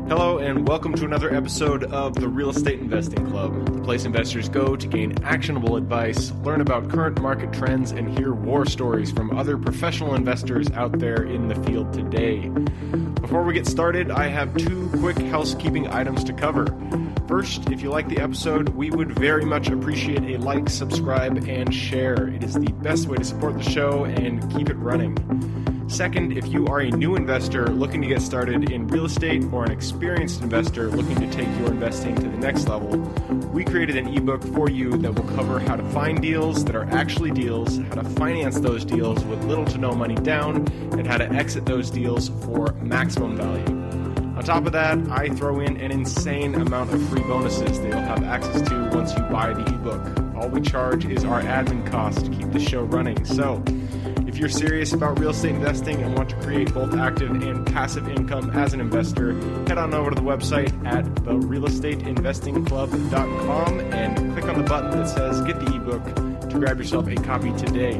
Hello and welcome to another episode of the Real Estate Investing Club, the place investors go to gain actionable advice, learn about current market trends, and hear war stories from other professional investors out there in the field today. Before we get started, I have two quick housekeeping items to cover. First, if you like the episode, we would very much appreciate a like, subscribe, and share. It is the best way to support the show and keep it running. Second, if you are a new investor looking to get started in real estate or an experienced investor looking to take your investing to the next level, we created an ebook for you that will cover how to find deals that are actually deals, how to finance those deals with little to no money down, and how to exit those deals for maximum value. On top of that, I throw in an insane amount of free bonuses that you'll have access to once you buy the ebook. All we charge is our admin cost to keep the show running. So, if you're serious about real estate investing and want to create both active and passive income as an investor, head on over to the website at therealestateinvestingclub.com and click on the button that says Get the ebook to grab yourself a copy today.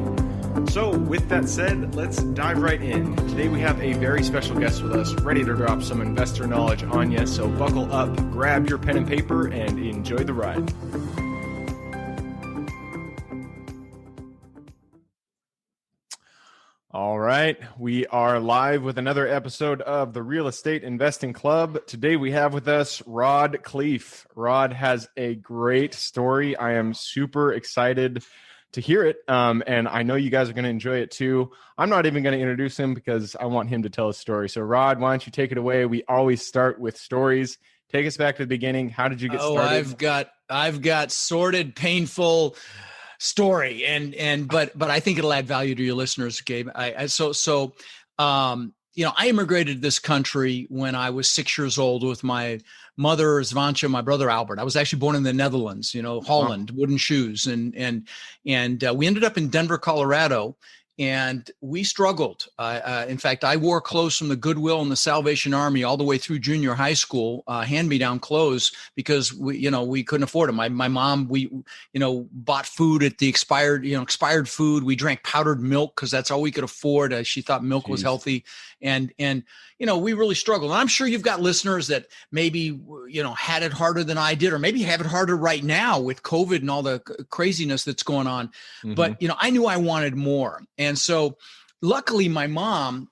So with that said, let's dive right in. Today we have a very special guest with us, ready to drop some investor knowledge on you. So buckle up, grab your pen and paper, and enjoy the ride. All right, we are live with another episode of the Real Estate Investing Club. Today we have with us Rod Khleif. Rod has a great story. I am super excited to hear it, and I know you guys are going to enjoy it too. I'm not even going to introduce him because I want him to tell a story. So Rod, why don't you take it away? We always start with stories. Take us back to the beginning. How did you get started? I've got sordid, painful story, but I think it'll add value to your listeners, Gabe. I immigrated to this country when I was 6 years old with my mother, Zvancha, my brother, Albert. I was actually born in the Netherlands, Holland, wooden shoes. And we ended up in Denver, Colorado, and we struggled. In fact, I wore clothes from the Goodwill and the Salvation Army all the way through junior high school, hand-me-down clothes, because we couldn't afford them. My mom, bought food at the expired food. We drank powdered milk because that's all we could afford. She thought milk was healthy, and we really struggled. And I'm sure you've got listeners that maybe had it harder than I did, or maybe have it harder right now with COVID and all the craziness that's going on. Mm-hmm. But I knew I wanted more. And so luckily my mom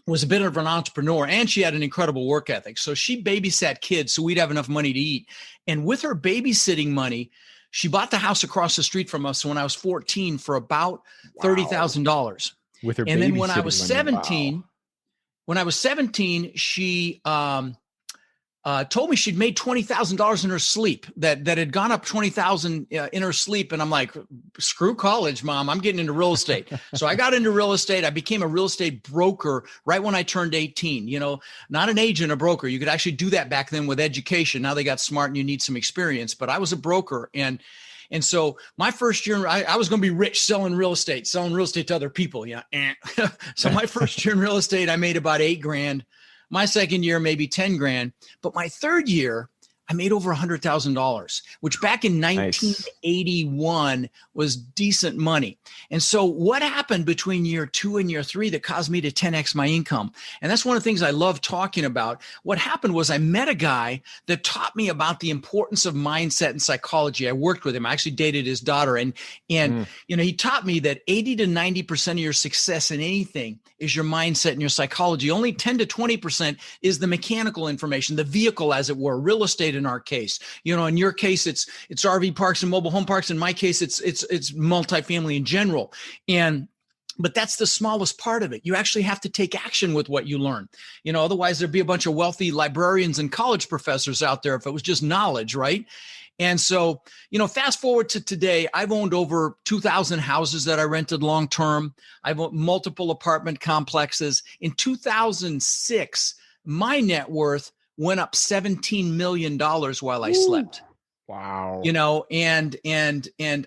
was a bit of an entrepreneur, and she had an incredible work ethic. So she babysat kids so we'd have enough money to eat. And with her babysitting money, she bought the house across the street from us when I was 14 for about $30,000. With her and then when I was money. 17, wow. When I was 17, she told me she'd made $20,000 in her sleep, that had gone up 20,000 in her sleep. And I'm like, screw college, Mom, I'm getting into real estate. So I got into real estate. I became a real estate broker right when I turned 18, not an agent, a broker. You could actually do that back then with education. Now they got smart and you need some experience, but I was a broker. And so my first year, I was going to be rich selling real estate to other people. So my first year in real estate, I made about $8,000. My second year, maybe 10 grand. But my third year, I made over $100,000, which back in 1981 was decent money. And so what happened between year 2 and year 3 that caused me to 10x my income? And that's one of the things I love talking about. What happened was I met a guy that taught me about the importance of mindset and psychology. I worked with him. I actually dated his daughter. And he taught me that 80 to 90% of your success in anything is your mindset and your psychology. Only 10 to 20% is the mechanical information, the vehicle, as it were, real estate. In our case, in your case, it's RV parks and mobile home parks. In my case, it's multifamily in general. But that's the smallest part of it. You actually have to take action with what you learn. Otherwise there'd be a bunch of wealthy librarians and college professors out there if it was just knowledge, right? And so, fast forward to today, I've owned over 2,000 houses that I rented long-term. I've owned multiple apartment complexes. In 2006, my net worth went up $17 million while I slept. Wow. And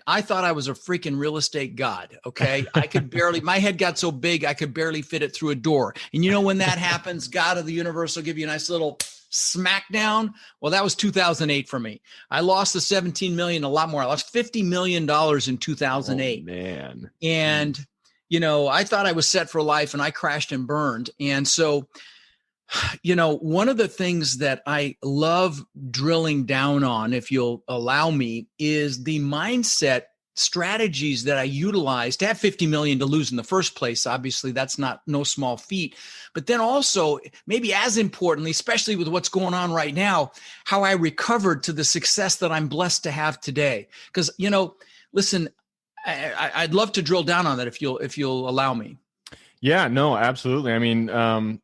I thought I was a freaking real estate god. Okay. I could barely, my head got so big, I could barely fit it through a door. And when that happens, God of the universe will give you a nice little smackdown. Well, that was 2008 for me. I lost the 17 million, a lot more. I lost $50 million in 2008. Oh, man. And, I thought I was set for life, and I crashed and burned. And so One of the things that I love drilling down on, if you'll allow me, is the mindset strategies that I utilize to have 50 million to lose in the first place. Obviously, that's no small feat. But then also, maybe as importantly, especially with what's going on right now, how I recovered to the success that I'm blessed to have today. Because, listen, I'd love to drill down on that if you'll allow me. Yeah, no, absolutely. I mean,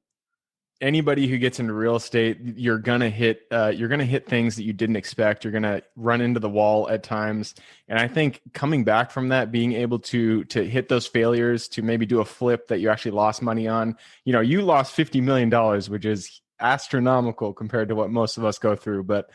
anybody who gets into real estate, you're gonna hit things that you didn't expect. You're gonna run into the wall at times, and I think coming back from that, being able to hit those failures, to maybe do a flip that you actually lost money on. You lost $50 million, which is astronomical compared to what most of us go through. But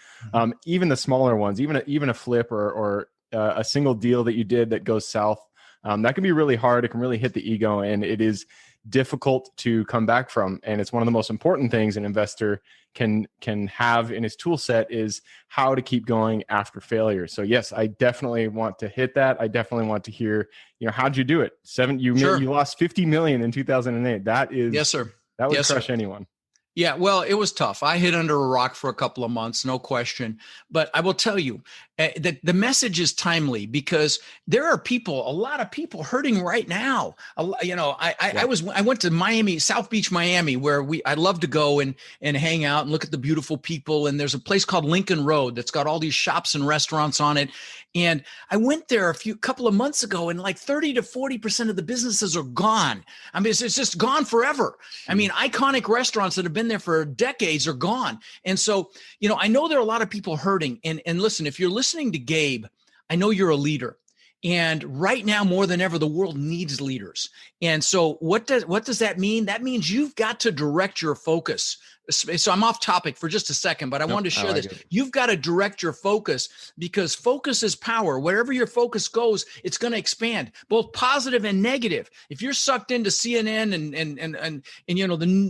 even the smaller ones, even a flip or a single deal that you did that goes south, that can be really hard. It can really hit the ego, and it is difficult to come back from. And it's one of the most important things an investor can have in his tool set is how to keep going after failure. So yes, I definitely want to hit that. I definitely want to hear, how'd you do it? You lost 50 million in 2008. That is, yes, sir. That would crush anyone. Yeah, well, it was tough. I hid under a rock for a couple of months, no question. But I will tell you that the message is timely because there are a lot of people hurting right now. I went to Miami, South Beach, Miami, where I love to go and hang out and look at the beautiful people. And there's a place called Lincoln Road that's got all these shops and restaurants on it. And I went there a couple of months ago, and like 30 to 40% of the businesses are gone. I mean, it's just gone forever. I mean, iconic restaurants that have been there for decades are gone. And so, I know there are a lot of people hurting. And listen, if you're listening to Gabe, I know you're a leader. And right now, more than ever, the world needs leaders. And so what does that mean? That means you've got to direct your focus. So I'm off topic for just a second, but I wanted to share this. You've got to direct your focus because focus is power. Wherever your focus goes, it's going to expand, both positive and negative. If you're sucked into CNN and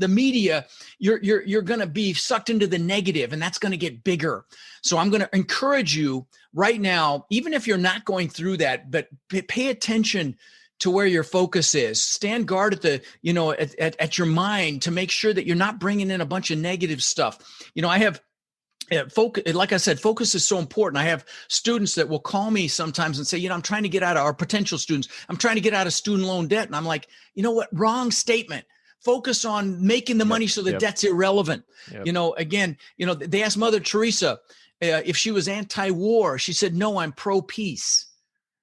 the media, you're going to be sucked into the negative, and that's going to get bigger. So I'm going to encourage you right now, even if you're not going through that, but pay attention to where your focus is. Stand guard at your mind to make sure that you're not bringing in a bunch of negative stuff. I have focus. Like I said, focus is so important. I have students that will call me sometimes and say, I'm trying to get out of, our potential students, I'm trying to get out of student loan debt. And I'm like, what? Wrong statement. Focus on making the money so the debt's irrelevant. Again, they asked Mother Teresa if she was anti-war. She said, no, I'm pro-peace.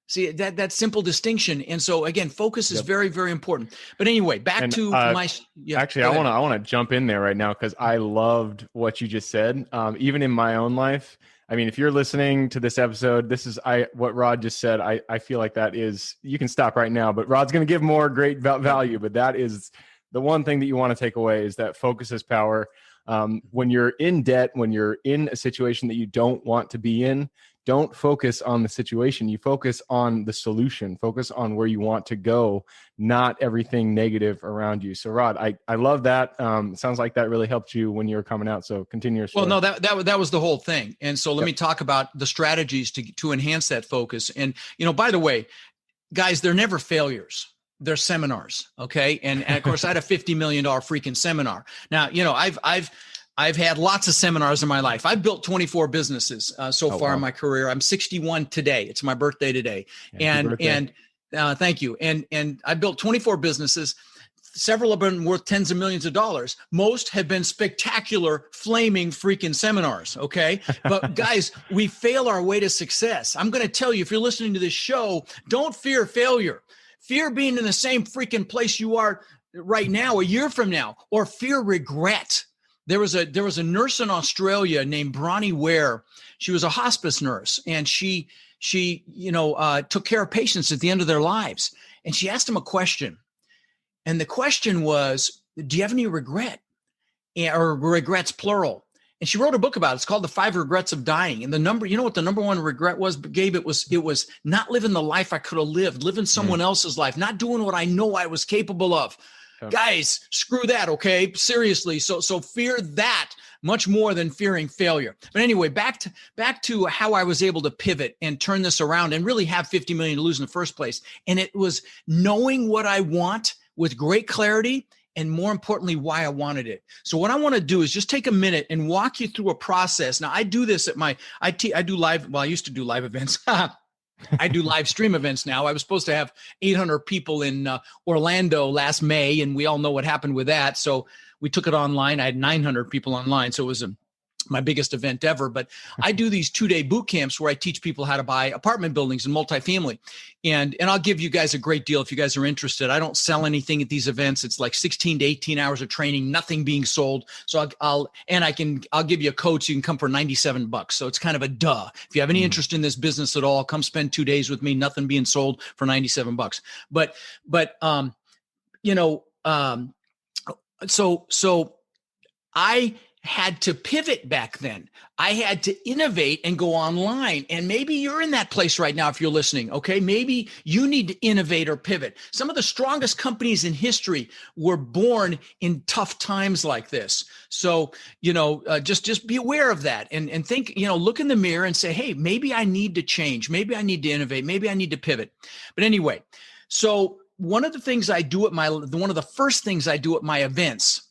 See, that simple distinction. And so again, focus is very, very important. But anyway, actually, I want to jump in there right now because I loved what you just said. Even in my own life, I mean, if you're listening to this episode, what Rod just said. I feel like that is, you can stop right now, but Rod's going to give more great value. But that is the one thing that you want to take away is that focus is power. When you're in debt, when you're in a situation that you don't want to be in, don't focus on the situation. You focus on the solution. Focus on where you want to go, not everything negative around you. So, Rod, I love that. Sounds like that really helped you when you were coming out. So, continue your story. Well, no, that was the whole thing. And so, let me talk about the strategies to enhance that focus. And by the way, guys, they're never failures. They're seminars. Okay. And of course, I had a $50 million freaking seminar. Now, I've had lots of seminars in my life. I've built 24 businesses so far in my career. I'm 61 today. It's my birthday today. And thank you. And I built 24 businesses. Several have been worth tens of millions of dollars. Most have been spectacular, flaming freaking seminars. Okay. But guys, we fail our way to success. I'm going to tell you, if you're listening to this show, don't fear failure. Fear being in the same freaking place you are right now, a year from now, or fear regret. There was a nurse in Australia named Bronnie Ware. She was a hospice nurse, and she took care of patients at the end of their lives. And she asked them a question, and the question was, "Do you have any regret?" Or regrets plural. And she wrote a book about it. It's called The 5 Regrets of Dying. And what the number one regret was, Gabe? It was not living the life I could have lived, living someone else's life, not doing what I know I was capable of. Guys, screw that, okay? Seriously. So fear that much more than fearing failure. But anyway, back to how I was able to pivot and turn this around and really have 50 million to lose in the first place. And it was knowing what I want with great clarity and more importantly, why I wanted it. So what I want to do is just take a minute and walk you through a process. Now I do this at I do live. Well, I used to do live events. I do live stream events now. I was supposed to have 800 people in Orlando last May, and we all know what happened with that. So we took it online. I had 900 people online. So it was my biggest event ever. But I do these 2-day boot camps where I teach people how to buy apartment buildings and multifamily. And I'll give you guys a great deal if you guys are interested. I don't sell anything at these events. It's like 16 to 18 hours of training, nothing being sold. So I'll give you a code so you can come for $97. So it's kind of a duh. If you have any interest in this business at all, come spend 2 days with me, nothing being sold for $97. So I had to pivot back then. I had to innovate and go online. And maybe you're in that place right now if you're listening, okay? Maybe you need to innovate or pivot. Some of the strongest companies in history were born in tough times like this. So, just be aware of that and think, look in the mirror and say, hey, maybe I need to change. Maybe I need to innovate. Maybe I need to pivot. But anyway, so one of the things I do one of the first things I do at my events,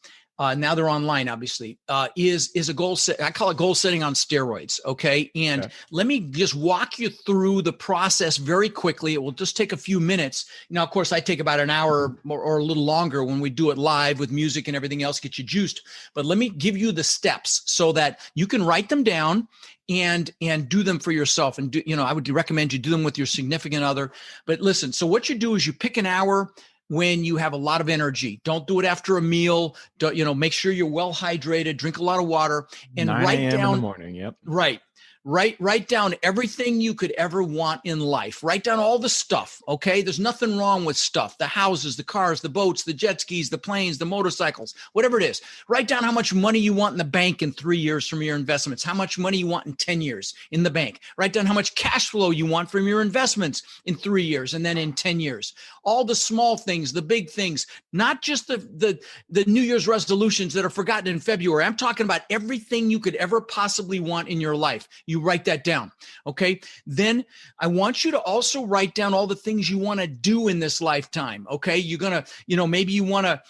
now they're online, obviously, is a goal set. I call it goal setting on steroids. Okay. And let me just walk you through the process very quickly. It will just take a few minutes. Now, of course, I take about an hour or a little longer when we do it live with music and everything else, get you juiced. But let me give you the steps so that you can write them down and do them for yourself. And I would recommend you do them with your significant other. But listen, so what you do is you pick an hour when you have a lot of energy. Don't do it after a meal. Make sure you're well hydrated, drink a lot of water, and write down in the morning. Yep. Right. Write down everything you could ever want in life. Write down all the stuff, okay? There's nothing wrong with stuff. The houses, the cars, the boats, the jet skis, the planes, the motorcycles, whatever it is. Write down how much money you want in the bank in 3 years from your investments, how much money you want in 10 years in the bank. Write down how much cash flow you want from your investments in 3 years and then in 10 years. All the small things, the big things, not just the New Year's resolutions that are forgotten in February. I'm talking about everything you could ever possibly want in your life. You write that down. Okay. Then I want you to also write down all the things you want to do in this lifetime. Okay. You're going to, maybe you want to,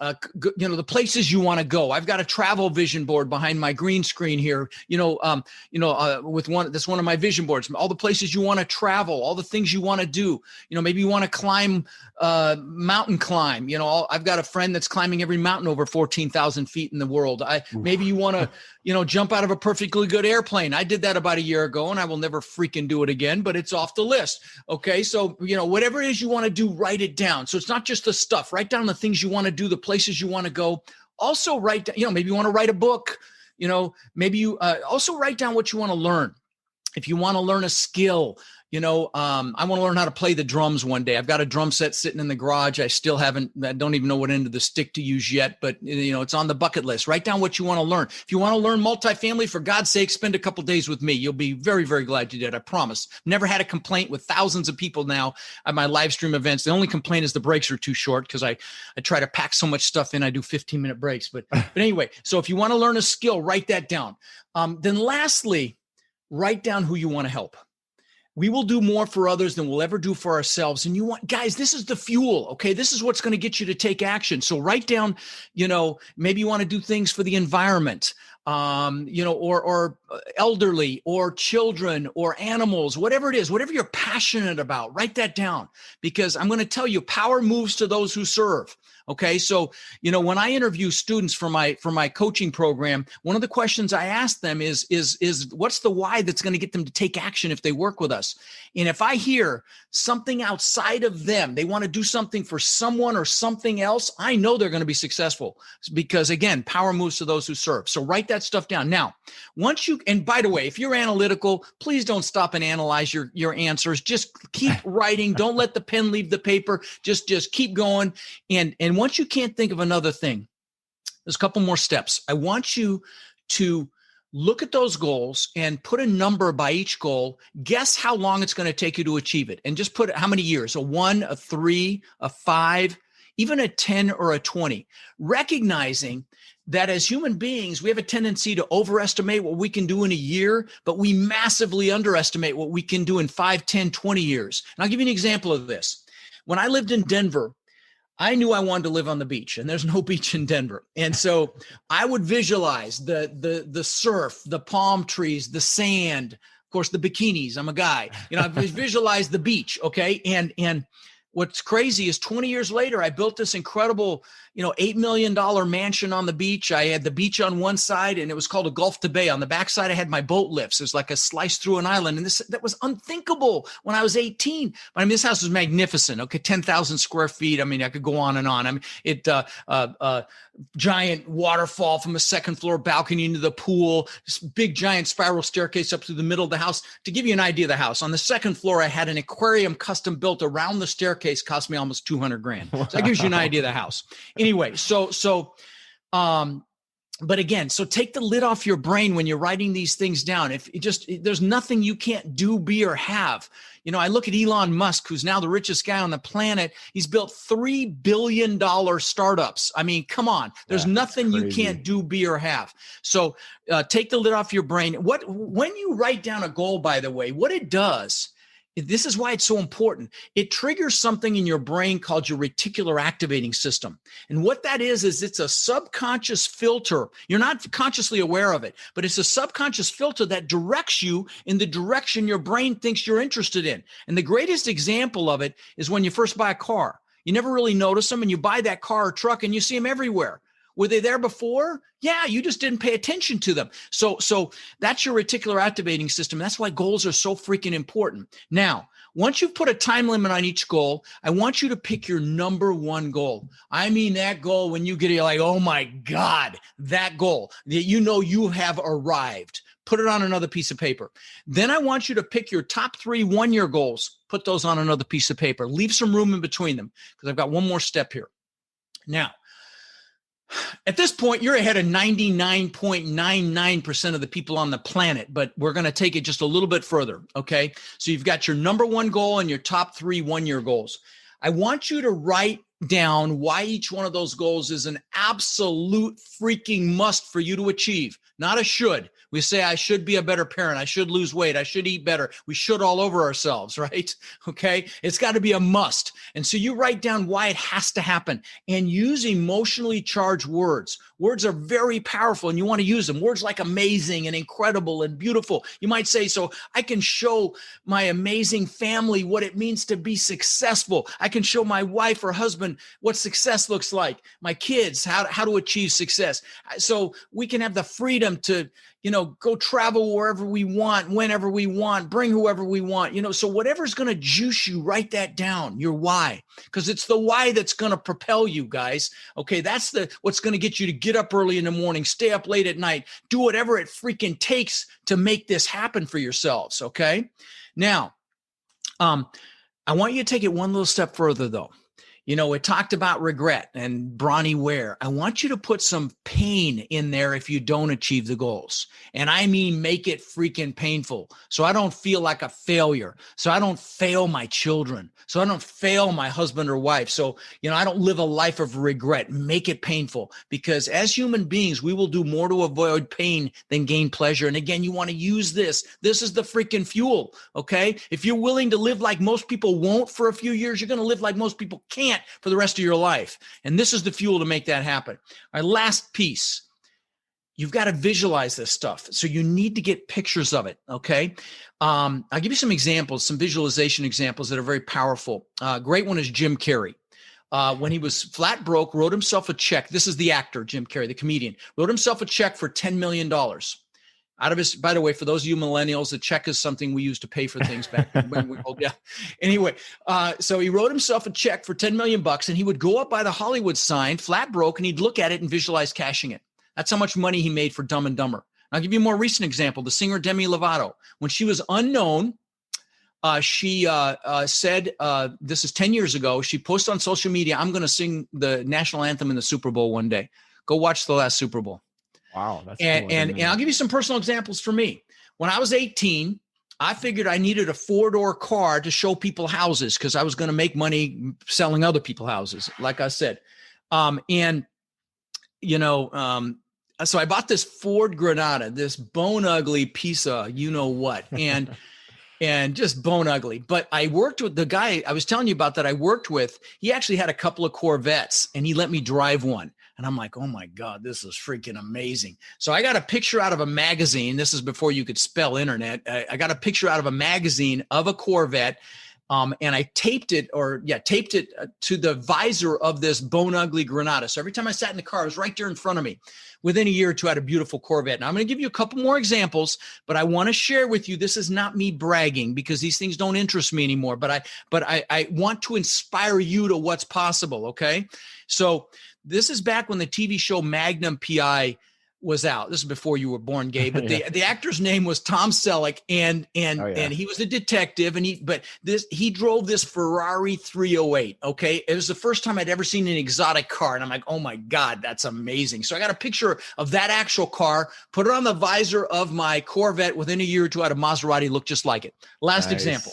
the places you want to go. I've got a travel vision board behind my green screen here, with that's one of my vision boards, all the places you want to travel, all the things you want to do. Maybe you want to climb, mountain climb, I've got a friend that's climbing every mountain over 14,000 feet in the world. Maybe you want to, jump out of a perfectly good airplane. I did that about a year ago and I will never freaking do it again, but it's off the list. Okay. So, whatever it is you want to do, write it down. So it's not just the stuff. Write down the things you want to do, the places you want to go. Also write down, maybe you want to write a book, maybe you also write down what you want to learn. If you want to learn a skill, I want to learn how to play the drums one day. I've got a drum set sitting in the garage. I don't even know what end of the stick to use yet, but it's on the bucket list. Write down what you want to learn. If you want to learn multifamily, for God's sake, spend a couple days with me. You'll be very, very glad you did. I promise. Never had a complaint with thousands of people now at my live stream events. The only complaint is the breaks are too short because I try to pack so much stuff in. I do 15-minute breaks, but anyway, so if you want to learn a skill, write that down. Then lastly, write down who you want to help. We will do more for others than we'll ever do for ourselves. And guys, this is the fuel. Okay. This is what's going to get you to take action. So write down, maybe you want to do things for the environment, or elderly or children or animals, whatever it is, whatever you're passionate about, write that down because I'm going to tell you power moves to those who serve. Okay. So, when I interview students for my coaching program, one of the questions I ask them is what's the why that's going to get them to take action if they work with us? And if I hear something outside of them, they want to do something for someone or something else, I know they're going to be successful because again, power moves to those who serve. So write that stuff down. Now, and by the way, if you're analytical, please don't stop and analyze your answers. Just keep writing. Don't let the pen leave the paper. Just keep going. And once you can't think of another thing, there's a couple more steps. I want you to look at those goals and put a number by each goal. Guess how long it's going to take you to achieve it. And just put how many years, a 1, a 3, a 5, even a 10 or a 20. Recognizing that as human beings, we have a tendency to overestimate what we can do in a year, but we massively underestimate what we can do in 5, 10, 20 years. And I'll give you an example of this. When I lived in Denver, I knew I wanted to live on the beach, and there's no beach in Denver. And so I would visualize the surf, the palm trees, the sand, of course, the bikinis. I'm a guy, I visualize the beach. Okay. And what's crazy is 20 years later, I built this incredible, $8 million mansion on the beach. I had the beach on one side, and it was called a Gulf to Bay. On the backside, I had my boat lifts. It was like a slice through an island. And that was unthinkable when I was 18. But I mean, this house was magnificent. Okay. 10,000 square feet. I mean, I could go on and on. I mean, giant waterfall from a second floor balcony into the pool, this big giant spiral staircase up through the middle of the house. To give you an idea of the house, on the second floor, I had an aquarium custom built around the staircase, cost me almost $200,000. So that gives you an idea of the house. Anyway, but again, so take the lid off your brain when you're writing these things down. There's nothing you can't do, be, or have. I look at Elon Musk, who's now the richest guy on the planet. He's built $3 billion startups. I mean, come on. There's nothing you can't do, be, or have. So take the lid off your brain. When you write down a goal, by the way, what it does, this is why it's so important. It triggers something in your brain called your reticular activating system. And what that is it's a subconscious filter. You're not consciously aware of it, but it's a subconscious filter that directs you in the direction your brain thinks you're interested in. And the greatest example of it is when you first buy a car. You never really notice them, and you buy that car or truck and you see them everywhere. Were they there before? Yeah, you just didn't pay attention to them. So that's your reticular activating system. That's why goals are so freaking important. Now, once you've put a time limit on each goal, I want you to pick your number one goal. I mean, that goal when you get it, you're like, oh my God, that goal that you have arrived. Put it on another piece of paper. Then I want you to pick your top 3 one-year goals. Put those on another piece of paper. Leave some room in between them, because I've got one more step here. Now, at this point, you're ahead of 99.99% of the people on the planet, but we're going to take it just a little bit further, okay? So you've got your number one goal and your top 3 one-year goals. I want you to write down why each one of those goals is an absolute freaking must for you to achieve, not a should. We say, I should be a better parent. I should lose weight. I should eat better. We should all over ourselves, right? Okay. It's got to be a must. And so you write down why it has to happen, and use emotionally charged words. Words are very powerful, and you want to use them. Words like amazing and incredible and beautiful. You might say, so I can show my amazing family what it means to be successful. I can show my wife or husband what success looks like, my kids, how to achieve success. So we can have the freedom to, go travel wherever we want, whenever we want, bring whoever we want, so whatever's going to juice you, write that down, your why, because it's the why that's going to propel you, guys. Okay. That's what's going to get you to get up early in the morning, stay up late at night, do whatever it freaking takes to make this happen for yourselves. Okay. Now, I want you to take it one little step further though. It talked about regret and Bronnie Ware. I want you to put some pain in there if you don't achieve the goals. And I mean, make it freaking painful. So I don't feel like a failure. So I don't fail my children. So I don't fail my husband or wife. So, I don't live a life of regret. Make it painful, because as human beings, we will do more to avoid pain than gain pleasure. And again, you want to use this. This is the freaking fuel. Okay. If you're willing to live like most people won't for a few years, you're going to live like most people can't for the rest of your life. And this is the fuel to make that happen. All right, last piece. You've got to visualize this stuff. So you need to get pictures of it. Okay. I'll give you some examples, some visualization examples that are very powerful. Great one is Jim Carrey. When he was flat broke, wrote himself a check. This is the actor, Jim Carrey, the comedian, wrote himself a check for $10 million. Out of his, by the way, for those of you millennials, a check is something we used to pay for things back when we old. Yeah. Anyway, so he wrote himself a check for $10 million, and he would go up by the Hollywood sign, flat broke, and he'd look at it and visualize cashing it. That's how much money he made for Dumb and Dumber. I'll give you a more recent example. The singer Demi Lovato, when she was unknown, she said, this is 10 years ago, she posted on social media, I'm going to sing the national anthem in the Super Bowl one day. Go watch the last Super Bowl. Wow. That's cool. And I'll give you some personal examples for me. When I was 18, I figured I needed a 4-door car to show people houses, because I was going to make money selling other people houses, like I said. So I bought this Ford Granada, this bone ugly piece of what. And and just bone ugly. But I worked with the guy I was telling you about that I worked with. He actually had a couple of Corvettes and he let me drive one. And I'm like, oh my God, this is freaking amazing. So I got a picture out of a magazine. This is before you could spell internet. I got a picture out of a magazine of a Corvette. And I taped it to the visor of this bone ugly Granada. So every time I sat in the car, it was right there in front of me. Within a year or two, I had a beautiful Corvette. Now I'm going to give you a couple more examples, but I want to share with you. This is not me bragging because these things don't interest me anymore. But I want to inspire you to what's possible. Okay, so this is back when the TV show Magnum PI was out. This is before you were born, Gabe, but the actor's name was Tom Selleck, and he was a detective, and he drove this Ferrari 308. Okay. It was the first time I'd ever seen an exotic car. And I'm like, oh my God, that's amazing. So I got a picture of that actual car, put it on the visor of my Corvette. Within a year or two, I had a Maserati look just like it. Last example.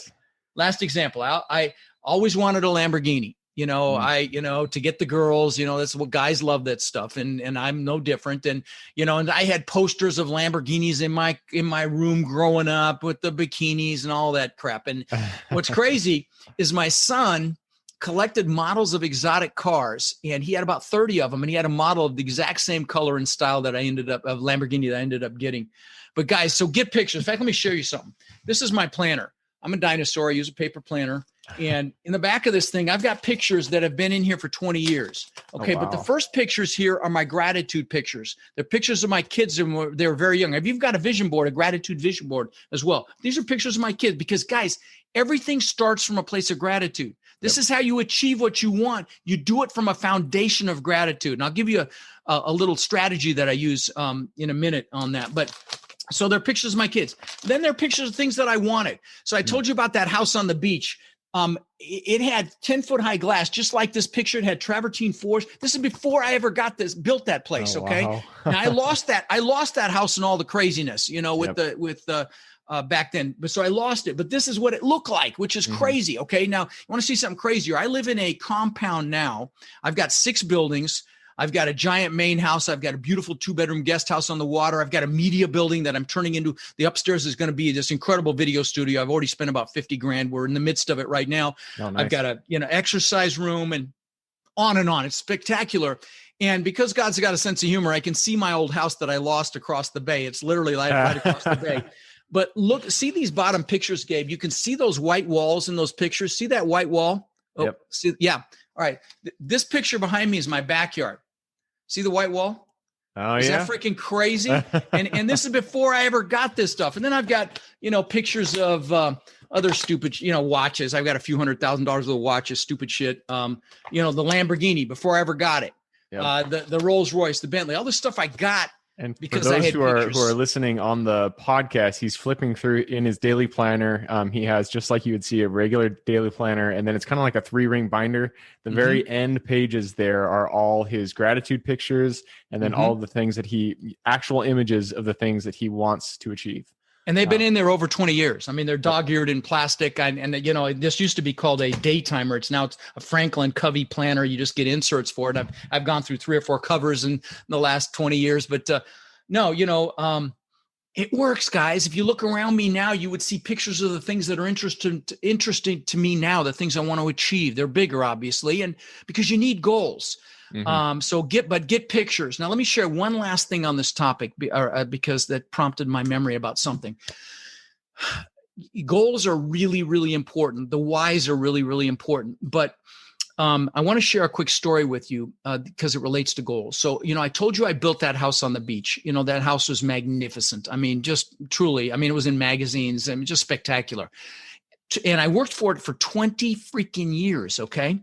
I always wanted a Lamborghini. To get the girls, that's what guys love, that stuff. And I'm no different. And I had posters of Lamborghinis in my room growing up with the bikinis and all that crap. And what's crazy is my son collected models of exotic cars, and he had about 30 of them. And he had a model of the exact same color and style of Lamborghini that I ended up getting. But guys, so get pictures. In fact, let me show you something. This is my planner. I'm a dinosaur. I use a paper planner. And in the back of this thing, I've got pictures that have been in here for 20 years. Okay. Oh, wow. But the first pictures here are my gratitude pictures. They're pictures of my kids when they were very young. I've even got a vision board, a gratitude vision board as well. These are pictures of my kids because, guys, everything starts from a place of gratitude. This is how you achieve what you want. You do it from a foundation of gratitude. And I'll give you a little strategy that I use in a minute on that. But so they're pictures of my kids. Then there are pictures of things that I wanted. So I told you about that house on the beach. It had 10-foot high glass, just like this picture. It had travertine floors. This is before I ever built that place. Okay. Wow. Now I lost that house and all the craziness, back then. But so I lost it, but this is what it looked like, which is crazy. Okay. Now you want to see something crazier? I live in a compound now. I've got 6 buildings. I've got a giant main house. I've got a beautiful 2-bedroom guest house on the water. I've got a media building that I'm turning into. The upstairs is going to be this incredible video studio. I've already spent about $50,000. We're in the midst of it right now. Oh, nice. I've got a, exercise room and on and on. It's spectacular. And because God's got a sense of humor, I can see my old house that I lost across the bay. It's literally right across the bay. But look, see these bottom pictures, Gabe. You can see those white walls in those pictures. See that white wall? Oh, yep. See, yeah. All right. This picture behind me is my backyard. See the white wall? Oh, is that freaking crazy? and this is before I ever got this stuff. And then I've got, pictures of other stupid, watches. I've got a few $100,000 worth of watches, stupid shit. The Lamborghini before I ever got it. Yep. The Rolls Royce, the Bentley, all this stuff I got. And for those who are listening on the podcast, he's flipping through in his daily planner. He has, just like you would see a regular daily planner, and then it's kind of like a 3-ring binder. The very end pages there are all his gratitude pictures, and then all the things that actual images of the things that he wants to achieve. And they've been in there over 20 years. I mean, they're dog-eared in plastic. And this used to be called a daytimer. It's a Franklin Covey planner. You just get inserts for it. I've gone through 3 or 4 covers in the last 20 years. But it works, guys. If you look around me now, you would see pictures of the things that are interesting to me now, the things I want to achieve. They're bigger, obviously, and because you need goals. So get pictures. Now let me share one last thing on this topic because that prompted my memory about something. Goals are really, really important. The whys are really, really important. But I want to share a quick story with you because it relates to goals. So, I told you I built that house on the beach. That house was magnificent. I mean, just truly, it was in magazines and just spectacular. And I worked for it for 20 freaking years. Okay.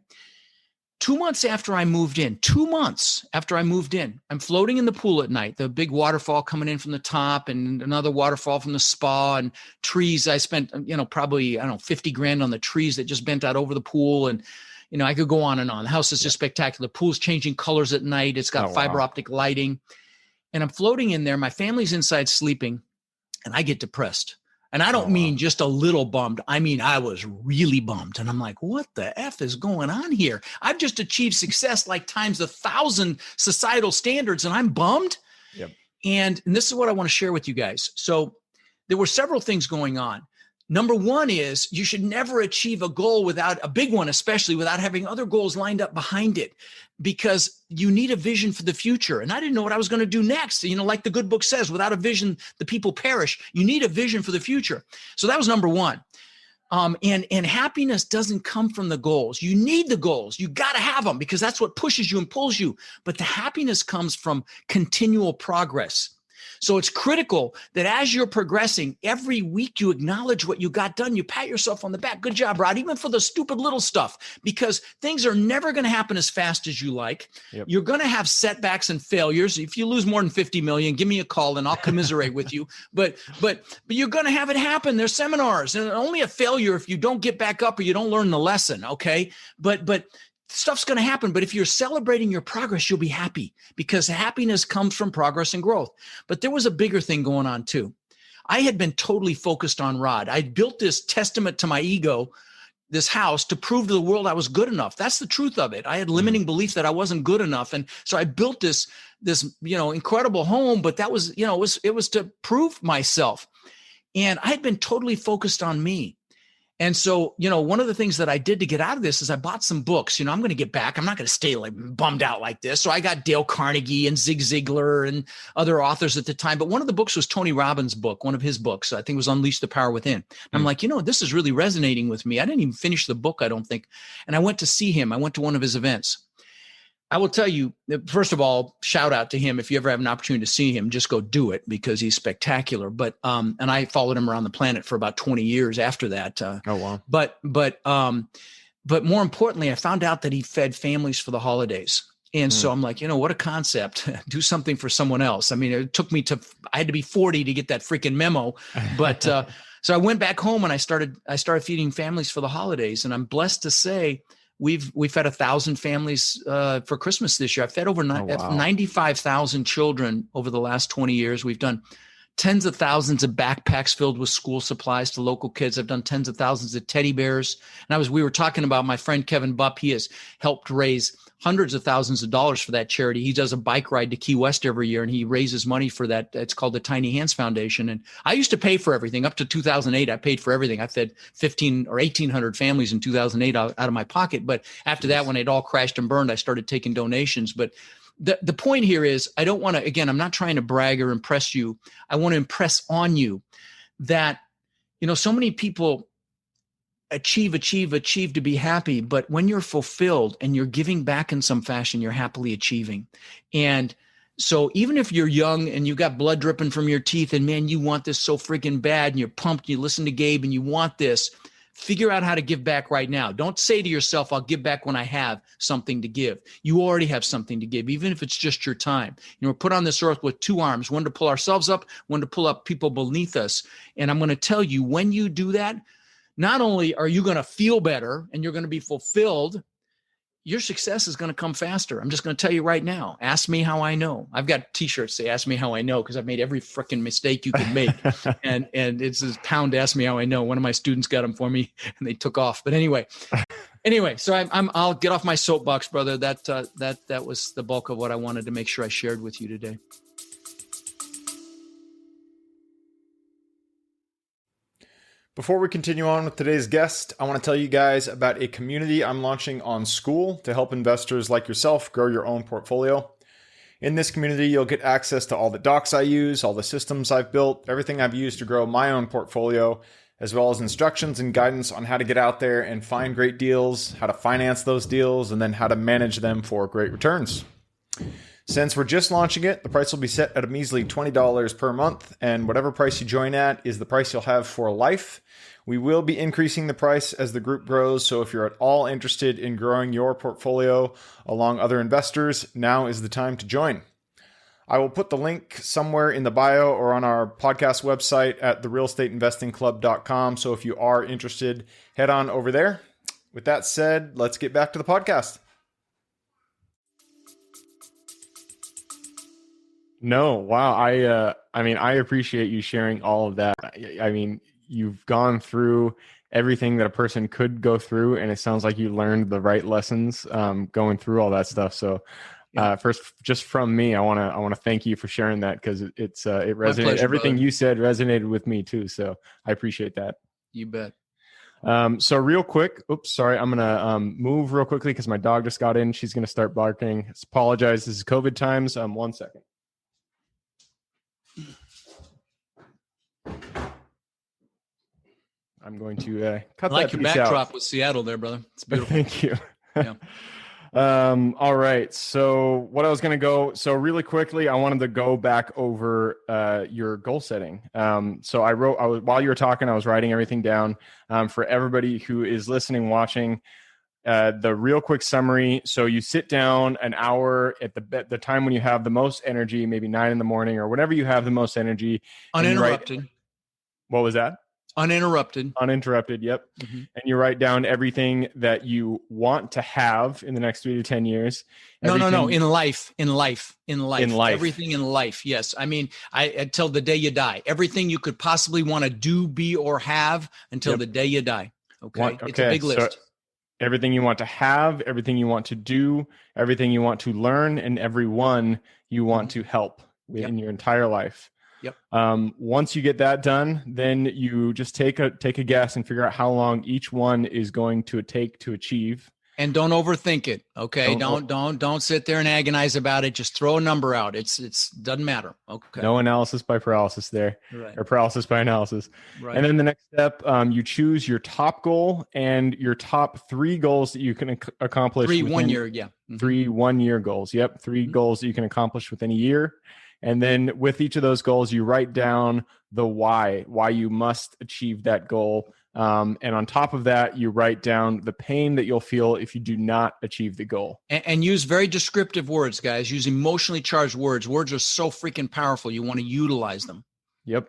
2 months after I moved in, I'm floating in the pool at night, the big waterfall coming in from the top and another waterfall from the spa and trees. I spent, probably, $50,000 on the trees that just bent out over the pool. And, I could go on and on. The house is just spectacular. The pool's changing colors at night. It's got fiber optic lighting. And I'm floating in there. My family's inside sleeping and I get depressed. And I don't mean just a little bummed. I mean, I was really bummed. And I'm like, what the F is going on here? I've just achieved success like times 1,000 societal standards and I'm bummed. Yep. And this is what I want to share with you guys. So there were several things going on. Number one is you should never achieve a goal without a big one, especially without having other goals lined up behind it, because you need a vision for the future. And I didn't know what I was going to do next. Like the good book says, without a vision, the people perish. You need a vision for the future. So that was number one. And happiness doesn't come from the goals. You need the goals. You got to have them because that's what pushes you and pulls you. But the happiness comes from continual progress. So it's critical that as you're progressing, every week you acknowledge what you got done. You pat yourself on the back. Good job, Rod, even for the stupid little stuff, because things are never going to happen as fast as you like. Yep. You're going to have setbacks and failures. If you lose more than 50 million, give me a call and I'll commiserate with you. But you're going to have it happen. There's seminars, and only a failure if you don't get back up or you don't learn the lesson. Okay. But stuff's going to happen. But if you're celebrating your progress, you'll be happy, because happiness comes from progress and growth. But there was a bigger thing going on too. I had been totally focused on Rod. I built this testament to my ego, this house, to prove to the world I was good enough. That's the truth of it. I had limiting belief that I wasn't good enough. And so I built this incredible home, but that was, it was to prove myself. And I had been totally focused on me. And so, one of the things that I did to get out of this is I bought some books. I'm going to get back. I'm not going to stay like bummed out like this. So I got Dale Carnegie and Zig Ziglar and other authors at the time. But one of the books was Tony Robbins' book, one of his books. I think it was Unleash the Power Within. And I'm like, this is really resonating with me. I didn't even finish the book, I don't think. And I went to see him. I went to one of his events. I will tell you, first of all, shout out to him. If you ever have an opportunity to see him, just go do it, because he's spectacular. But and I followed him around the planet for about 20 years after that. Oh, wow. But more importantly, I found out that he fed families for the holidays. And so I'm like, what a concept. Do something for someone else. I mean, it took me I had to be 40 to get that freaking memo. But so I went back home and I started feeding families for the holidays. And I'm blessed to say, we've fed 1,000 families for Christmas this year. I've fed over 95,000 children over the last 20 years. We've done tens of thousands of backpacks filled with school supplies to local kids. I've done tens of thousands of teddy bears. And we were talking about my friend Kevin Bupp. He has helped raise hundreds of thousands of dollars for that charity. He does a bike ride to Key West every year, and he raises money for that. It's called the Tiny Hands Foundation. And I used to pay for everything. Up to 2008, I paid for everything. I fed 1,500 or 1,800 families in 2008 out of my pocket. But after that, when it all crashed and burned, I started taking donations. But the point here is, I don't want to, again, I'm not trying to brag or impress you. I want to impress on you that, so many people achieve to be happy. But when you're fulfilled and you're giving back in some fashion, you're happily achieving. And so even if you're young and you got blood dripping from your teeth and man, you want this so freaking bad and you're pumped, you listen to Gabe and you want this, figure out how to give back right now. Don't say to yourself, I'll give back when I have something to give. You already have something to give, even if it's just your time. We're put on this earth with two arms, one to pull ourselves up, one to pull up people beneath us. And I'm going to tell you, when you do that, not only are you going to feel better and you're going to be fulfilled, your success is going to come faster. I'm just going to tell you right now. Ask me how I know. I've got t-shirts say, ask me how I know, because I've made every freaking mistake you can make. and it's this pound, ask me how I know. One of my students got them for me and they took off. But anyway, so I'll get off my soapbox, brother. That was the bulk of what I wanted to make sure I shared with you today. Before we continue on with today's guest, I want to tell you guys about a community I'm launching on School to help investors like yourself grow your own portfolio. In this community, you'll get access to all the docs I use, all the systems I've built, everything I've used to grow my own portfolio, as well as instructions and guidance on how to get out there and find great deals, how to finance those deals, and then how to manage them for great returns. Since we're just launching it, the price will be set at a measly $20 per month, and whatever price you join at is the price you'll have for life. We will be increasing the price as the group grows, so if you're at all interested in growing your portfolio along other investors, now is the time to join. I will put the link somewhere in the bio or on our podcast website at therealestateinvestingclub.com, so if you are interested, head on over there. With that said, let's get back to the podcast. No, wow. I appreciate you sharing all of that. I mean, you've gone through everything that a person could go through, and it sounds like you learned the right lessons going through all that stuff. So, first, just from me, I want to thank you for sharing that, because it resonated. Pleasure, everything brother. you said resonated with me too. So I appreciate that. You bet. So real quick, oops, sorry. I'm going to move real quickly because my dog just got in. She's going to start barking. Apologize. This is COVID times. 1 second. I'm going to cut I like that your piece backdrop out. with Seattle there, brother. It's beautiful. Thank you. Yeah. All right. So what I was going to go, so really quickly, I wanted to go back over your goal setting. So while you were talking, I was writing everything down for everybody who is listening, watching. The real quick summary. So you sit down an hour at the time when you have the most energy, maybe 9 a.m. or whenever you have the most energy. Uninterrupted. What was that? Uninterrupted. Uninterrupted. Yep. Mm-hmm. And you write down everything that you want to have in the next 3 to 10 years. No. In life. Everything in life. Yes. I mean, until the day you die, everything you could possibly want to do, be, or have until the day you die. Okay. It's a big list. So everything you want to have, everything you want to do, everything you want to learn, and everyone you want to help in your entire life. Yep. Once you get that done, then you just take a guess and figure out how long each one is going to take to achieve. And don't overthink it. Okay. Don't sit there and agonize about it. Just throw a number out. It's doesn't matter. Okay. No analysis by paralysis there, right. Or paralysis by analysis. Right. And then the next step, you choose your top goal and your top 3 goals that you can accomplish. 3 1 year. Yeah. Mm-hmm. 3 1 year goals. Yep. 3 goals that you can accomplish within a year. And then with each of those goals, you write down the why you must achieve that goal. And on top of that, you write down the pain that you'll feel if you do not achieve the goal. And use very descriptive words, guys. Use emotionally charged words. Words are so freaking powerful. You want to utilize them. Yep.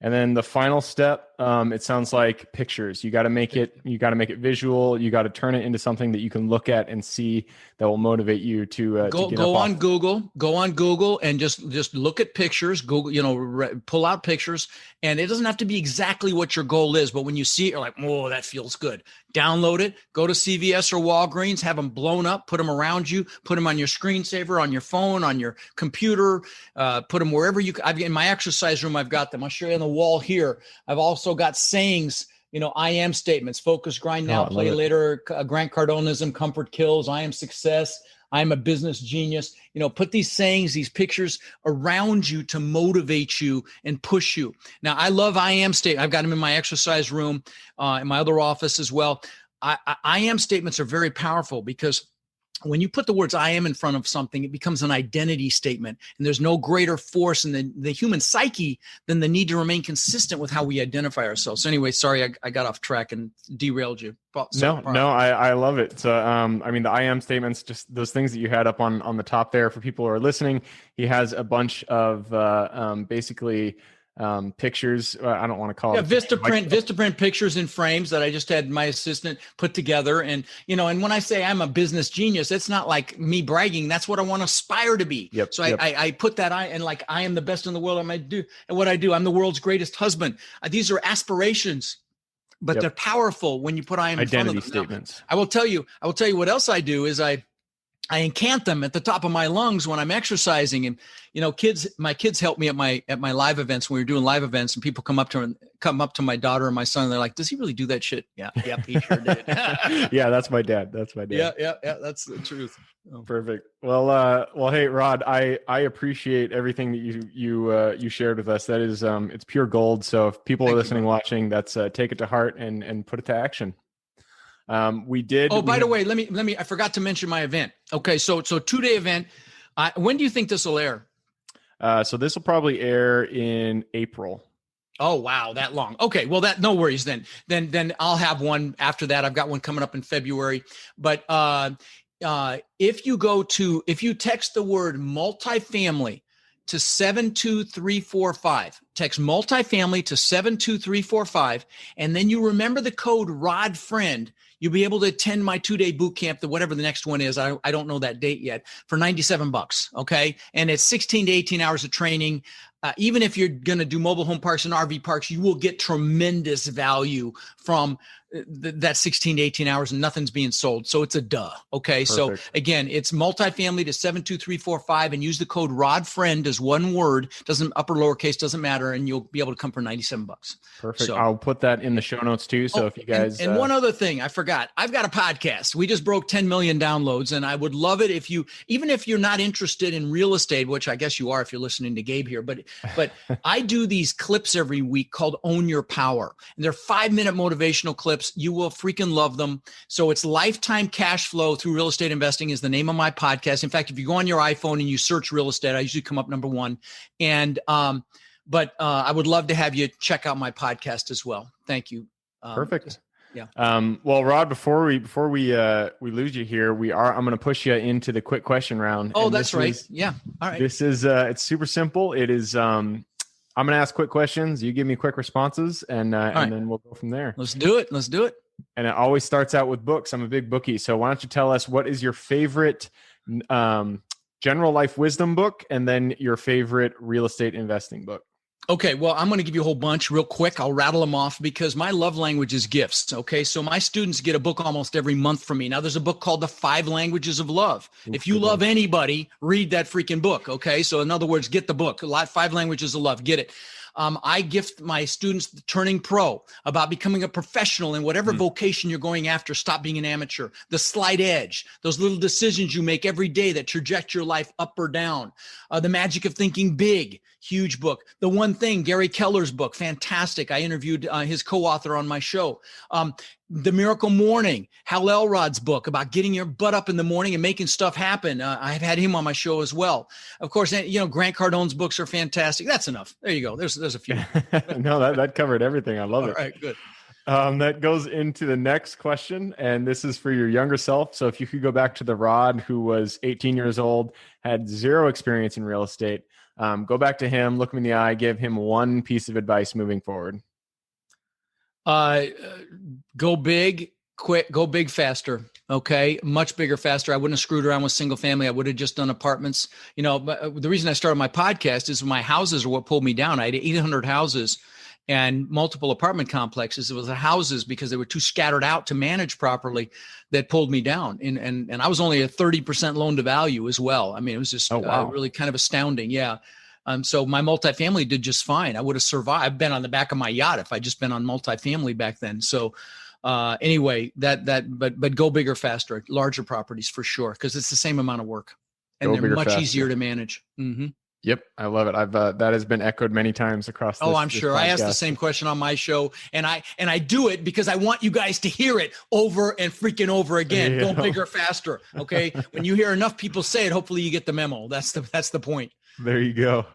And then the final step, it sounds like pictures. You got to make it visual. You got to turn it into something that you can look at and see that will motivate you to go on Google and just look at pictures. Google, pull out pictures, and it doesn't have to be exactly what your goal is, but when you see it, you're like, "Oh, that feels good." Download it. Go to CVS or Walgreens. Have them blown up. Put them around you. Put them on your screensaver, on your phone, on your computer. Put them wherever you. In my exercise room, I've got them. I'll show you on the wall here. I've also got sayings. I am statements: focus, grind now, play later. Grant Cardonism: comfort kills. I am success. I am a business genius. Put these sayings, these pictures around you to motivate you and push you. Now, I love I am statements. I've got them in my exercise room, in my other office as well. I am statements are very powerful because when you put the words I am in front of something, it becomes an identity statement. And there's no greater force in the human psyche than the need to remain consistent with how we identify ourselves. So anyway, sorry, I got off track and derailed you. No, I love it. So, the I am statements, just those things that you had up on the top there for people who are listening. He has a bunch of basically pictures. I don't want to call it Vistaprint pictures in frames that I just had my assistant put together. And and when I say I'm a business genius, it's not like me bragging. That's what I want to aspire to be. Yep, so I put that I am the best in the world. I'm the world's greatest husband. These are aspirations, but they're powerful when you put I am in front of them. Identity statements. Now, I will tell you what else I do is I incant them at the top of my lungs when I'm exercising. And, my kids help me at my live events when we were doing live events, and people come up to my daughter and my son. And they're like, does he really do that shit? Yeah. Yep. He sure did. Yeah. That's my dad. Yeah. That's the truth. Oh. Perfect. Well, hey, Rod, I appreciate everything that you shared with us. That is, it's pure gold. So if people are listening, watching, that's take it to heart and put it to action. We did. Oh, by the way, let me, I forgot to mention my event. Okay. So 2-day event. When do you think this will air? So this will probably air in April. Oh, wow. That long. Okay. Well, no worries then. Then I'll have one after that. I've got one coming up in February, but, if you text the word multifamily to 72345, text multifamily to 72345, and then you remember the code RODFRIEND, you'll be able to attend my 2-day boot camp, whatever the next one is. I don't know that date yet, for $97. Okay. And it's 16 to 18 hours of training. Even if you're going to do mobile home parks and RV parks, you will get tremendous value from that 16 to 18 hours and nothing's being sold. So it's a duh. Okay. Perfect. So again, it's multifamily to 72345 and use the code RODFRIEND as one word, doesn't upper lowercase, doesn't matter. And you'll be able to come for $97. Perfect. So, I'll put that in the show notes too. So if you guys, and one other thing I forgot, I've got a podcast. We just broke 10 million downloads, and I would love it if you, even if you're not interested in real estate, which I guess you are if you're listening to Gabe here, but I do these clips every week called Own Your Power, and they're 5-minute motivational clips. You will freaking love them. So it's Lifetime Cash Flow Through Real Estate Investing is the name of my podcast. In fact, if you go on your iPhone and you search real estate, I usually come up number one. And, but I would love to have you check out my podcast as well. Thank you. Perfect. Yeah. Well, Rod, before we lose you here, I'm going to push you into the quick question round. Oh, that's right. Yeah. All right. This is, it's super simple. It is, I'm going to ask quick questions. You give me quick responses and then we'll go from there. Let's do it. And it always starts out with books. I'm a big bookie. So why don't you tell us what is your favorite, general life wisdom book and then your favorite real estate investing book? Okay, well, I'm going to give you a whole bunch real quick. I'll rattle them off because my love language is gifts. Okay, so my students get a book almost every month from me. Now, there's a book called The 5 Languages of Love. If you love anybody, read that freaking book. Okay, so in other words, get the book. 5 Languages of Love. Get it. I gift my students the Turning Pro, about becoming a professional in whatever vocation you're going after. Stop being an amateur. The Slight Edge, those little decisions you make every day that trajectory your life up or down. The Magic of Thinking Big, huge book. The One Thing, Gary Keller's book, fantastic. I interviewed his co-author on my show. The Miracle Morning, Hal Elrod's book about getting your butt up in the morning and making stuff happen. I've had him on my show as well. Of course, Grant Cardone's books are fantastic. That's enough. There you go. There's a few. No, that covered everything. I love it. All right, good. That goes into the next question, and this is for your younger self. So if you could go back to the Rod who was 18 years old, had 0 experience in real estate, go back to him, look him in the eye, give him one piece of advice moving forward. Go big, quick, go big faster. Okay. Much bigger, faster. I wouldn't have screwed around with single family. I would have just done apartments. But the reason I started my podcast is my houses are what pulled me down. I had 800 houses and multiple apartment complexes. It was the houses because they were too scattered out to manage properly that pulled me down. And I was only a 30% loan to value as well. I mean, it was just really kind of astounding. Yeah. So my multifamily did just fine. I would have survived. I've been on the back of my yacht if I just been on multifamily back then. So anyway, but go bigger, faster, larger properties for sure, because it's the same amount of work and they're much easier to manage. Mm-hmm. Yep, I love it. I've that has been echoed many times across. I'm sure. I asked the same question on my show, and I do it because I want you guys to hear it over and freaking over again. Go bigger, faster. Okay, when you hear enough people say it, hopefully you get the memo. That's the point. There you go.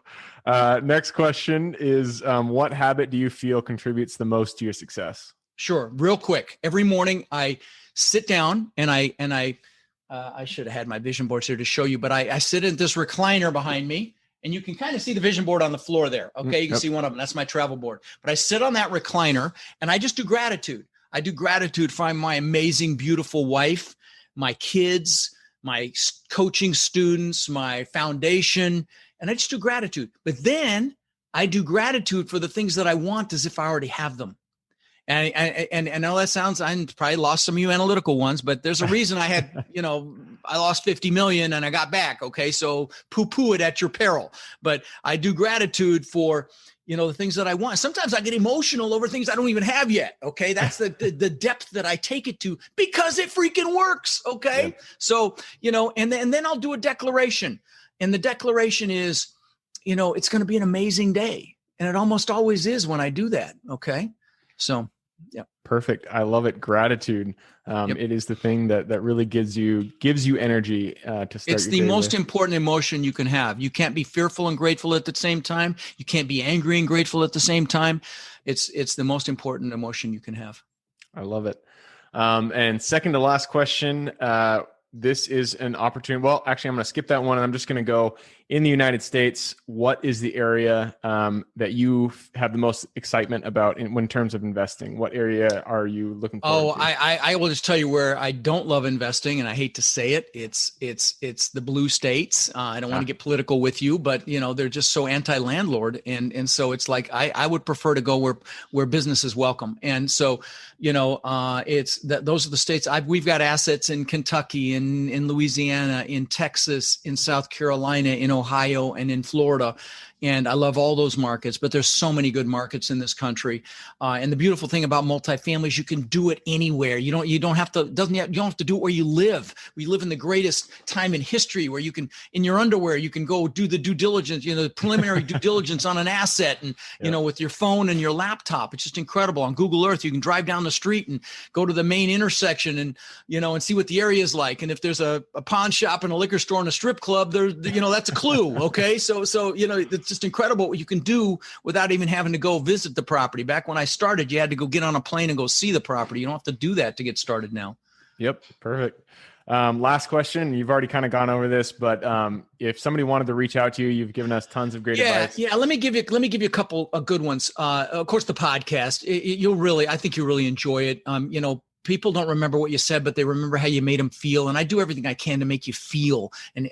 Next question is, what habit do you feel contributes the most to your success? Sure. Real quick. Every morning I sit down and I should have had my vision boards here to show you, but I sit in this recliner behind me and you can kind of see the vision board on the floor there. Okay. You can see one of them. That's my travel board, but I sit on that recliner and I just do gratitude. I do gratitude for my amazing, beautiful wife, my kids, my coaching students, my foundation, and I just do gratitude. But then I do gratitude for the things that I want as if I already have them. And I know that sounds, I probably lost some of you analytical ones, but there's a reason I had, I lost 50 million and I got back. Okay. So poo it at your peril, but I do gratitude for, the things that I want. Sometimes I get emotional over things I don't even have yet. Okay. That's the depth that I take it to because it freaking works. Okay. Yeah. So, and then I'll do a declaration, and the declaration is, it's going to be an amazing day. And it almost always is when I do that. Okay. So, yeah. Perfect. I love it. Gratitude. It is the thing that really gives you energy to start. It's the most important emotion you can have. You can't be fearful and grateful at the same time. You can't be angry and grateful at the same time. It's the most important emotion you can have. I love it. And second to last question, this is an opportunity. Well, actually, I'm going to skip that one and I'm just going to go in the United States, what is the area that you have the most excitement about in terms of investing? What area are you looking forward to? I will just tell you where I don't love investing, and I hate to say it. It's the blue states. I don't want to get political with you, but they're just so anti-landlord, and so it's like I would prefer to go where business is welcome. And so it's that those are the states we've got assets in Kentucky, in Louisiana, in Texas, in South Carolina, in Ohio, and in Florida. And I love all those markets, but there's so many good markets in this country. And the beautiful thing about multifamily is you can do it anywhere. You don't have to do it where you live. We live in the greatest time in history where you can, in your underwear, you can go do the due diligence, the preliminary due diligence on an asset, and with your phone and your laptop. It's just incredible. On Google Earth, you can drive down the street and go to the main intersection and and see what the area is like. And if there's a pawn shop and a liquor store and a strip club, there's that's a clue. Okay, so it's just incredible what you can do without even having to go visit the property. Back when I started, you had to go get on a plane and go see the property. You don't have to do that to get started now. Yep. Perfect. Last question. You've already kind of gone over this, but if somebody wanted to reach out to you, you've given us tons of great advice. Yeah. Let me give you a couple of good ones. Of course, the podcast, I think you'll really enjoy it. People don't remember what you said, but they remember how you made them feel. And I do everything I can to make you feel. And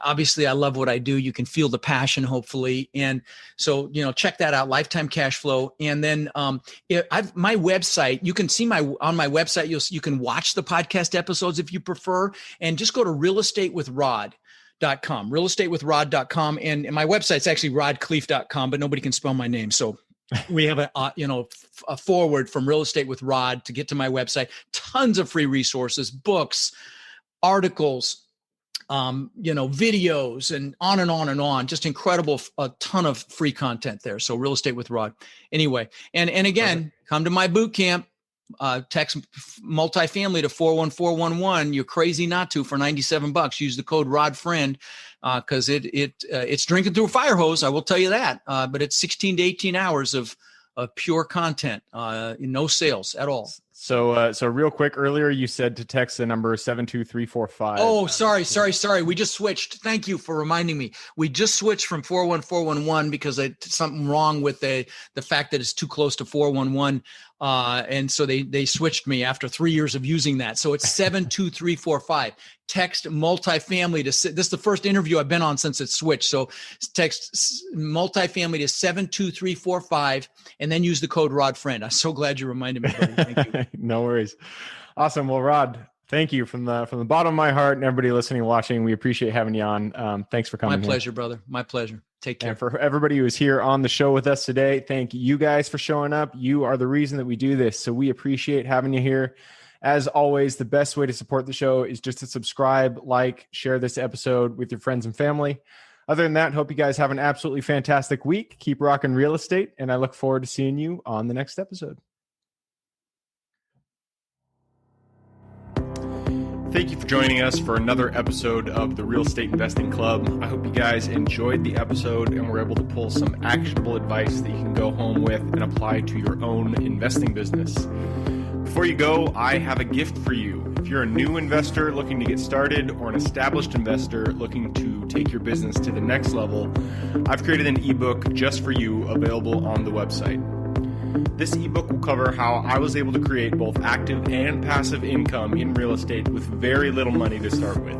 obviously I love what I do. You can feel the passion, hopefully. And so, check that out, Lifetime Cash Flow. And then my website, you can see on my website, you can watch the podcast episodes if you prefer, and just go to realestatewithrod.com, realestatewithrod.com. And my website's actually rodkhleif.com, but nobody can spell my name. So we have a forward from Real Estate with Rod to get to my website. Tons of free resources, books, articles, videos, and on and on and on. Just incredible, a ton of free content there. So Real Estate with Rod. Anyway, and again, come to my boot camp. Text multifamily to 41411. You're crazy not to, for $97. Use the code RODFRIEND because it's drinking through a fire hose. I will tell you that. But it's 16 to 18 hours of pure content. No sales at all. So real quick, earlier you said to text the number 72345. Oh, sorry. We just switched. Thank you for reminding me. We just switched from 41411 because something wrong with the fact that it's too close to 411. And so they switched me after 3 years of using that. So it's 72345. Text multifamily to, this is the first interview I've been on since it's switched. So text multifamily to 72345 and then use the code RODFRIEND. I'm so glad you reminded me, buddy. Thank you. No worries. Awesome. Well, Rod, thank you from the bottom of my heart, and everybody listening and watching. We appreciate having you on. Thanks for coming. My pleasure, brother. My pleasure. Take care. And for everybody who is here on the show with us today, thank you guys for showing up. You are the reason that we do this. So we appreciate having you here. As always, the best way to support the show is just to subscribe, like, share this episode with your friends and family. Other than that, hope you guys have an absolutely fantastic week. Keep rocking real estate, and I look forward to seeing you on the next episode. Thank you for joining us for another episode of the Real Estate Investing Club. I hope you guys enjoyed the episode and were able to pull some actionable advice that you can go home with and apply to your own investing business. Before you go, I have a gift for you. If you're a new investor looking to get started or an established investor looking to take your business to the next level, I've created an ebook just for you available on the website. This ebook will cover how I was able to create both active and passive income in real estate with very little money to start with.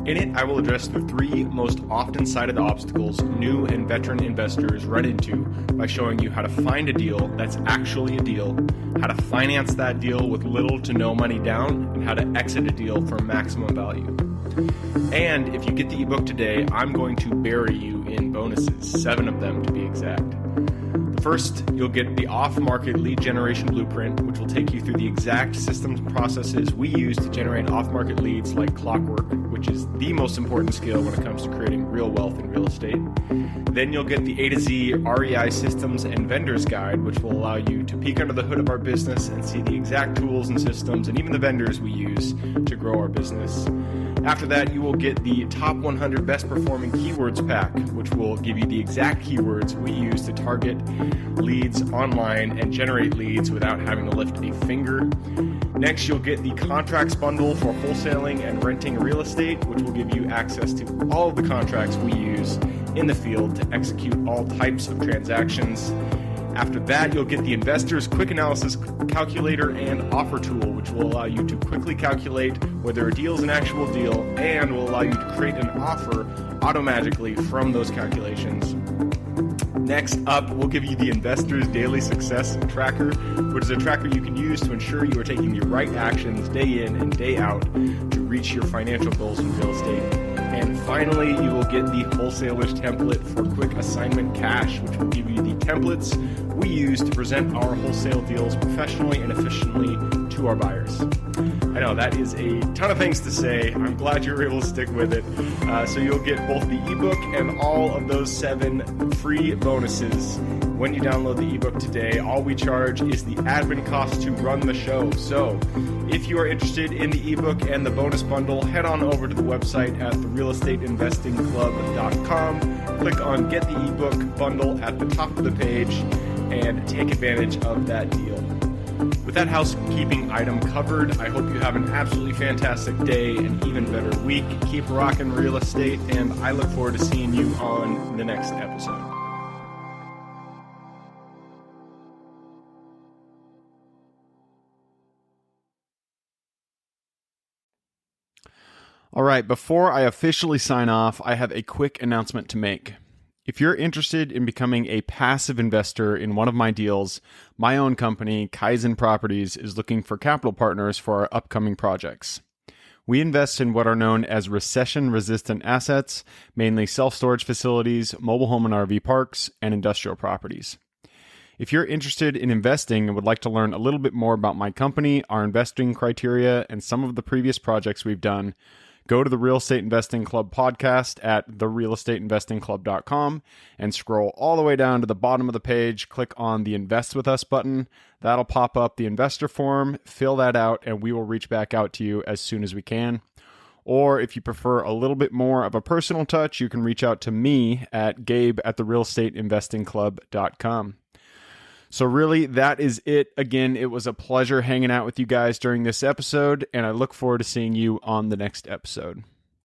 In it, I will address the 3 most often cited obstacles new and veteran investors run into by showing you how to find a deal that's actually a deal, how to finance that deal with little to no money down, and how to exit a deal for maximum value. And if you get the ebook today, I'm going to bury you in bonuses, 7 of them to be exact. First, you'll get the off-market lead generation blueprint, which will take you through the exact systems and processes we use to generate off-market leads like clockwork, which is the most important skill when it comes to creating real wealth in real estate. Then you'll get the A to Z REI systems and vendors guide, which will allow you to peek under the hood of our business and see the exact tools and systems and even the vendors we use to grow our business. After that, you will get the top 100 best performing keywords pack, which will give you the exact keywords we use to target leads online and generate leads without having to lift a finger. Next, you'll get the contracts bundle for wholesaling and renting real estate, which will give you access to all of the contracts we use in the field to execute all types of transactions. After that, you'll get the Investor's Quick Analysis Calculator and Offer Tool, which will allow you to quickly calculate whether a deal is an actual deal and will allow you to create an offer automatically from those calculations. Next up, we'll give you the Investor's Daily Success Tracker, which is a tracker you can use to ensure you are taking the right actions day in and day out to reach your financial goals in real estate. And finally, you will get the Wholesaler's Template for Quick Assignment Cash, which will give you the templates we use to present our wholesale deals professionally and efficiently to our buyers. I know that is a ton of things to say. I'm glad you were able to stick with it. So you'll get both the ebook and all of those 7 free bonuses when you download the ebook today. All we charge is the admin cost to run the show. So if you are interested in the ebook and the bonus bundle, head on over to the website at therealestateinvestingclub.com. Click on Get the Ebook Bundle at the top of the page and take advantage of that deal. With that housekeeping item covered, I hope you have an absolutely fantastic day and even better week. Keep rocking real estate, and I look forward to seeing you on the next episode. All right, before I officially sign off, I have a quick announcement to make. If you're interested in becoming a passive investor in one of my deals, my own company, Kaizen Properties, is looking for capital partners for our upcoming projects. We invest in what are known as recession-resistant assets, mainly self-storage facilities, mobile home and RV parks, and industrial properties. If you're interested in investing and would like to learn a little bit more about my company, our investing criteria, and some of the previous projects we've done, go to the Real Estate Investing Club podcast at therealestateinvestingclub.com and scroll all the way down to the bottom of the page. Click on the Invest With Us button. That'll pop up the investor form. Fill that out, and we will reach back out to you as soon as we can. Or if you prefer a little bit more of a personal touch, you can reach out to me at gabe@therealestateinvestingclub.com. So really, that is it. Again, it was a pleasure hanging out with you guys during this episode, and I look forward to seeing you on the next episode.